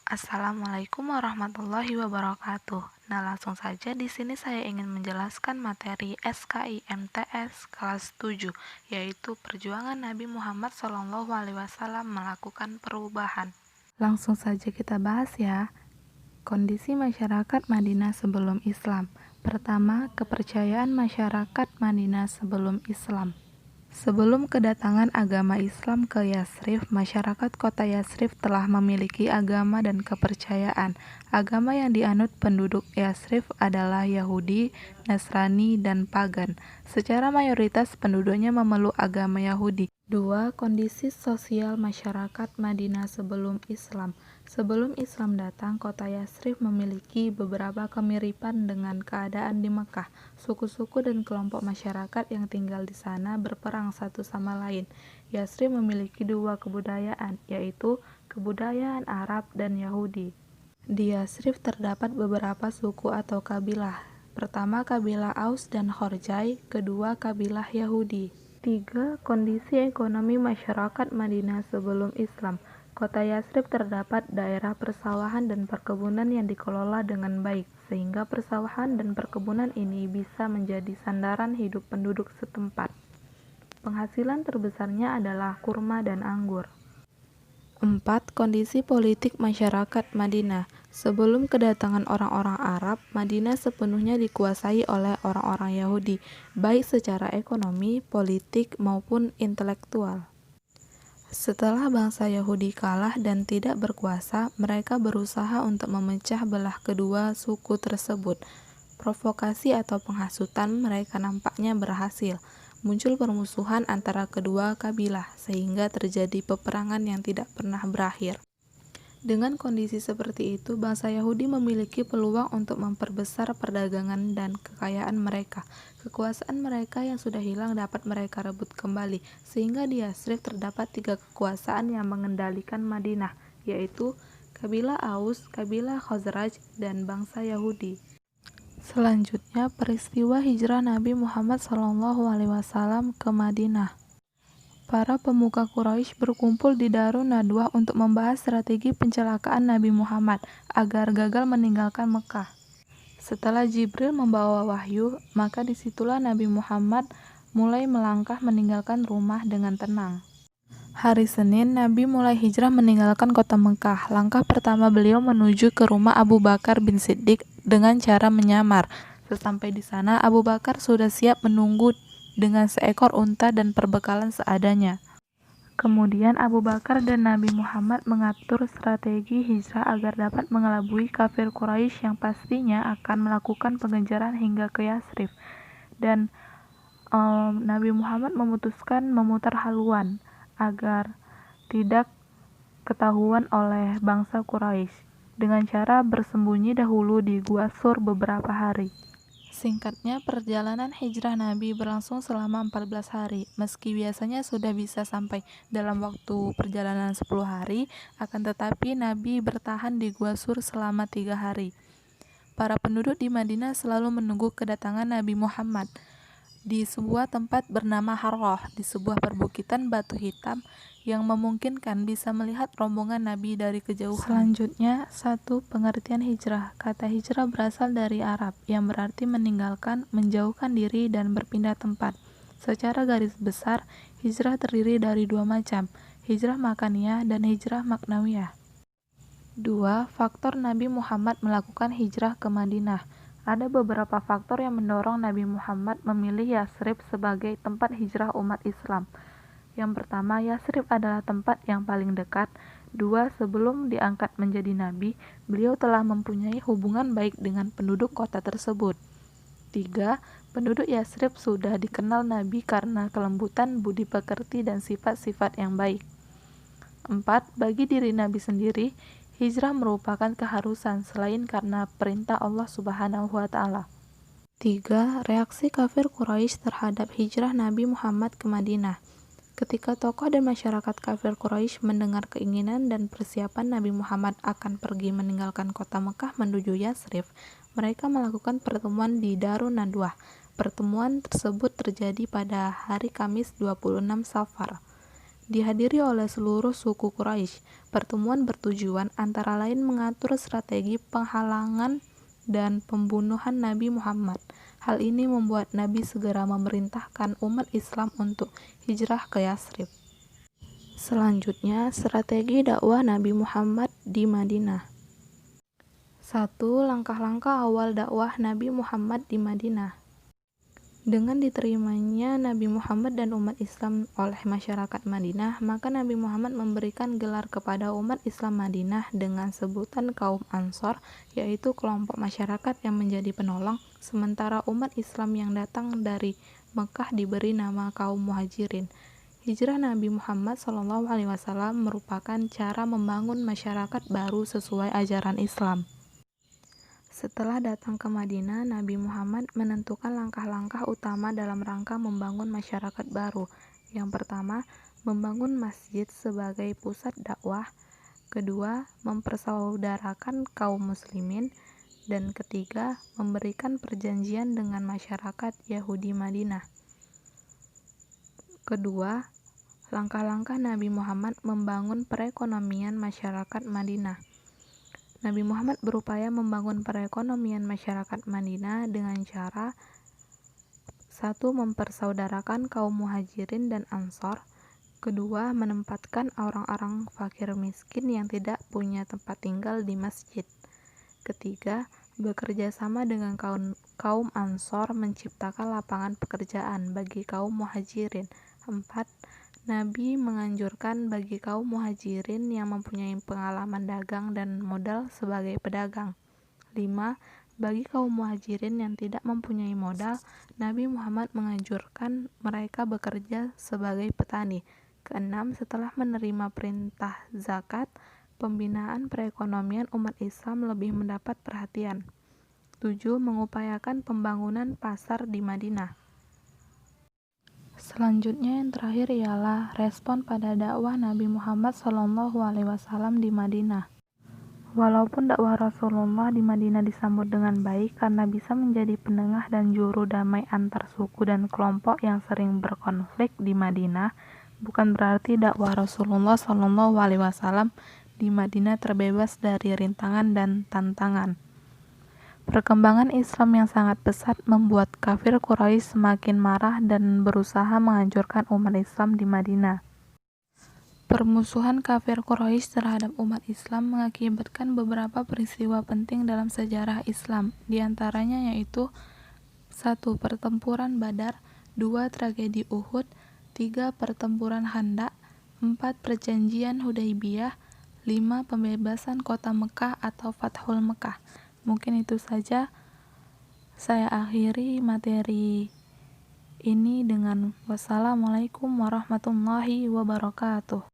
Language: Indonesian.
Assalamualaikum warahmatullahi wabarakatuh. Nah, langsung saja di sini saya ingin menjelaskan materi SKIMTS kelas 7, yaitu perjuangan Nabi Muhammad SAW melakukan perubahan. Langsung saja kita bahas ya. Kondisi masyarakat Madinah sebelum Islam. Pertama, kepercayaan masyarakat Madinah sebelum Islam. Sebelum kedatangan agama Islam ke Yasrib, masyarakat kota Yasrib telah memiliki agama dan kepercayaan. Agama yang dianut penduduk Yasrib adalah Yahudi, Nasrani, dan Pagan. Secara mayoritas penduduknya memeluk agama Yahudi. 2. Kondisi sosial masyarakat Madinah sebelum Islam. Sebelum Islam datang, kota Yasrib memiliki beberapa kemiripan dengan keadaan di Mekah. Suku-suku dan kelompok masyarakat yang tinggal di sana berperang satu sama lain. Yasrib memiliki dua kebudayaan, yaitu kebudayaan Arab dan Yahudi. Di Yasrib terdapat beberapa suku atau kabilah. Pertama, kabilah Aus dan Khorjai, kedua kabilah Yahudi. 3. Kondisi ekonomi masyarakat Madinah sebelum Islam. Kota Yasrib terdapat daerah persawahan dan perkebunan yang dikelola dengan baik, sehingga persawahan dan perkebunan ini bisa menjadi sandaran hidup penduduk setempat. Penghasilan terbesarnya adalah kurma dan anggur. 4. Kondisi politik masyarakat Madinah. Sebelum kedatangan orang-orang Arab, Madinah sepenuhnya dikuasai oleh orang-orang Yahudi, baik secara ekonomi, politik, maupun intelektual. Setelah bangsa Yahudi kalah dan tidak berkuasa, mereka berusaha untuk memecah belah kedua suku tersebut. Provokasi atau penghasutan mereka nampaknya berhasil. Muncul permusuhan antara kedua kabilah, sehingga terjadi peperangan yang tidak pernah berakhir. Dengan kondisi seperti itu, bangsa Yahudi memiliki peluang untuk memperbesar perdagangan dan kekayaan mereka. Kekuasaan mereka yang sudah hilang dapat mereka rebut kembali, sehingga di Yasrib terdapat 3 kekuasaan yang mengendalikan Madinah, yaitu kabilah Aus, kabilah Khazraj, dan bangsa Yahudi. Selanjutnya, peristiwa hijrah Nabi Muhammad SAW ke Madinah. Para pemuka Quraisy berkumpul di Darun Nadwah untuk membahas strategi pencelakaan Nabi Muhammad agar gagal meninggalkan Mekah. Setelah Jibril membawa wahyu, maka disitulah Nabi Muhammad mulai melangkah meninggalkan rumah dengan tenang. Hari Senin, Nabi mulai hijrah meninggalkan kota Mekah. Langkah pertama beliau menuju ke rumah Abu Bakar bin Siddiq dengan cara menyamar. Sesampai di sana, Abu Bakar sudah siap menunggu dengan seekor unta dan perbekalan seadanya. Kemudian Abu Bakar dan Nabi Muhammad mengatur strategi hijrah agar dapat mengelabui kafir Quraisy yang pastinya akan melakukan pengejaran hingga ke Yasrib. Dan Nabi Muhammad memutuskan memutar haluan agar tidak ketahuan oleh bangsa Quraisy dengan cara bersembunyi dahulu di Gua Sur beberapa hari. Singkatnya, perjalanan hijrah Nabi berlangsung selama 14 hari. Meski biasanya sudah bisa sampai dalam waktu perjalanan 10 hari, akan tetapi Nabi bertahan di Gua Sur selama 3 hari. Para penduduk di Madinah selalu menunggu kedatangan Nabi Muhammad. Di sebuah tempat bernama Harrah, di sebuah perbukitan batu hitam yang memungkinkan bisa melihat rombongan Nabi dari kejauhan. Selanjutnya, 1. Pengertian hijrah. Kata hijrah berasal dari Arab, yang berarti meninggalkan, menjauhkan diri, dan berpindah tempat. Secara garis besar, hijrah terdiri dari 2 macam, hijrah makaniyah dan hijrah maknawiyah. 2. Faktor Nabi Muhammad melakukan hijrah ke Madinah. Ada beberapa faktor yang mendorong Nabi Muhammad memilih Yasrib sebagai tempat hijrah umat Islam. Yang pertama, Yasrib adalah tempat yang paling dekat. 2. Sebelum diangkat menjadi nabi, beliau telah mempunyai hubungan baik dengan penduduk kota tersebut. 3. Penduduk Yasrib sudah dikenal Nabi karena kelembutan, budi pekerti, dan sifat-sifat yang baik. 4. Bagi diri Nabi sendiri, hijrah merupakan keharusan selain karena perintah Allah Subhanahu wa Ta'ala. 3. Reaksi kafir Quraisy terhadap hijrah Nabi Muhammad ke Madinah. Ketika tokoh dan masyarakat kafir Quraisy mendengar keinginan dan persiapan Nabi Muhammad akan pergi meninggalkan kota Mekah menuju Yasrib, mereka melakukan pertemuan di Darun Nadwah. Pertemuan tersebut terjadi pada hari Kamis 26 Safar. dihadiri oleh seluruh suku Quraisy. Pertemuan bertujuan antara lain mengatur strategi penghalangan dan pembunuhan Nabi Muhammad. Hal ini membuat Nabi segera memerintahkan umat Islam untuk hijrah ke Yatsrib. Selanjutnya, strategi dakwah Nabi Muhammad di Madinah. 1. Langkah-langkah awal dakwah Nabi Muhammad di Madinah. Dengan diterimanya Nabi Muhammad dan umat Islam oleh masyarakat Madinah, maka Nabi Muhammad memberikan gelar kepada umat Islam Madinah dengan sebutan kaum Ansor, yaitu kelompok masyarakat yang menjadi penolong, sementara umat Islam yang datang dari Mekah diberi nama kaum Muhajirin. Hijrah Nabi Muhammad SAW merupakan cara membangun masyarakat baru sesuai ajaran Islam. Setelah datang ke Madinah, Nabi Muhammad menentukan langkah-langkah utama dalam rangka membangun masyarakat baru. Yang pertama, membangun masjid sebagai pusat dakwah. Kedua, mempersaudarakan kaum muslimin. Dan ketiga, memberikan perjanjian dengan masyarakat Yahudi Madinah. Kedua, langkah-langkah Nabi Muhammad membangun perekonomian masyarakat Madinah. Nabi Muhammad berupaya membangun perekonomian masyarakat Madinah dengan cara 1. Mempersaudarakan kaum Muhajirin dan Ansor. Kedua, menempatkan orang-orang fakir miskin yang tidak punya tempat tinggal di masjid. Ketiga, bekerja sama dengan kaum Ansor menciptakan lapangan pekerjaan bagi kaum Muhajirin. 4. Nabi menganjurkan bagi kaum Muhajirin yang mempunyai pengalaman dagang dan modal sebagai pedagang. 5. Bagi kaum Muhajirin yang tidak mempunyai modal, Nabi Muhammad menganjurkan mereka bekerja sebagai petani. Keenam, setelah menerima perintah zakat, pembinaan perekonomian umat Islam lebih mendapat perhatian. 7. Mengupayakan pembangunan pasar di Madinah. Selanjutnya yang terakhir ialah respon pada dakwah Nabi Muhammad SAW di Madinah. Walaupun dakwah Rasulullah di Madinah disambut dengan baik karena bisa menjadi penengah dan juru damai antar suku dan kelompok yang sering berkonflik di Madinah, bukan berarti dakwah Rasulullah SAW di Madinah terbebas dari rintangan dan tantangan. Perkembangan Islam yang sangat pesat membuat kafir Quraisy semakin marah dan berusaha menghancurkan umat Islam di Madinah. Permusuhan kafir Quraisy terhadap umat Islam mengakibatkan beberapa peristiwa penting dalam sejarah Islam, di antaranya yaitu 1. Pertempuran Badar, 2. Tragedi Uhud, 3. Pertempuran Khandaq, 4. Perjanjian Hudaybiyah, 5. Pembebasan kota Mekah atau Fathul Mekah. Mungkin itu saja. Saya akhiri materi ini dengan wassalamualaikum warahmatullahi wabarakatuh.